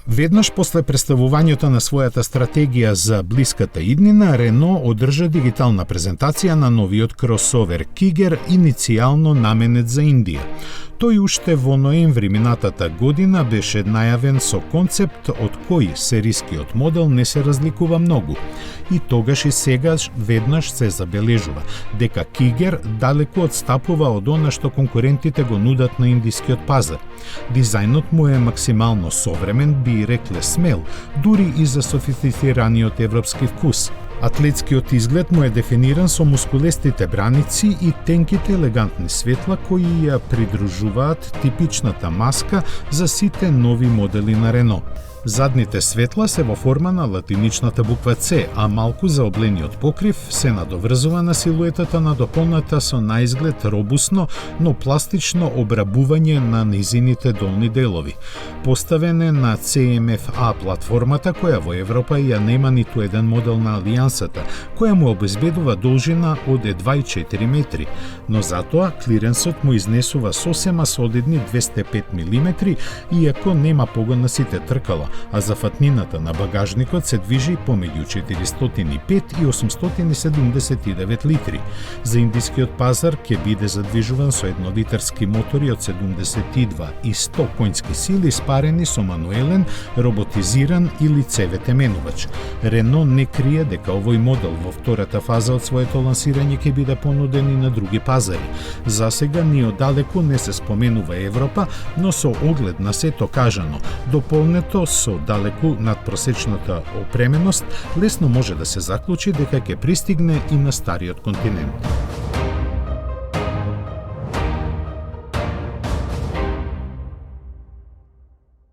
Веднаш после представувањето на својата стратегија за блиската иднина, Рено одржа дигитална презентација на новиот кросовер Кигер, иницијално наменет за Индија. Тој уште во ноември минатата година беше најавен со концепт од кој серискиот модел не се разликува многу. И тогаш и сегаш веднаш се забележува дека Кигер далеку одстапува од она што конкурентите го нудат на индискиот пазар. Дизајнот му е максимално современ, би рекле смел, дури и за софистицираниот европски вкус. Атлетскиот изглед му е дефиниран со мускулестите браници и тенките елегантни светла кои ја придружуваат типичната маска за сите нови модели на Рено. Задните светла се во форма на латиничната буква С, а малку заоблениот покрив се надоврзува на силуетата на дополната со наизглед робусно, но пластично обрабување на низините долни делови. Поставен е на CMF-A платформата, која во Европа ја нема ниту еден модел на Алијансата, која му обезбедува должина од едва и 4 метри, но затоа клиренсот му изнесува сосема солидни 205 мм, иако нема погон на сите тркала, а зафатнината на багажникот се движи помеѓу 405 и 879 литри. За индискиот пазар ќе биде задвижуван со еднолитарски мотори од 72 и 100 конски сили спарени со мануелен, роботизиран или CVT менувач. Рено не крие дека овој модел во втората фаза од своето лансирање ќе биде понуден и на други пазари. Засега ни оддалеку не се споменува Европа, но со оглед на сето кажано, дополнето со далеку надпросечната опременост, лесно може да се заклучи дека ќе пристигне и на стариот континент.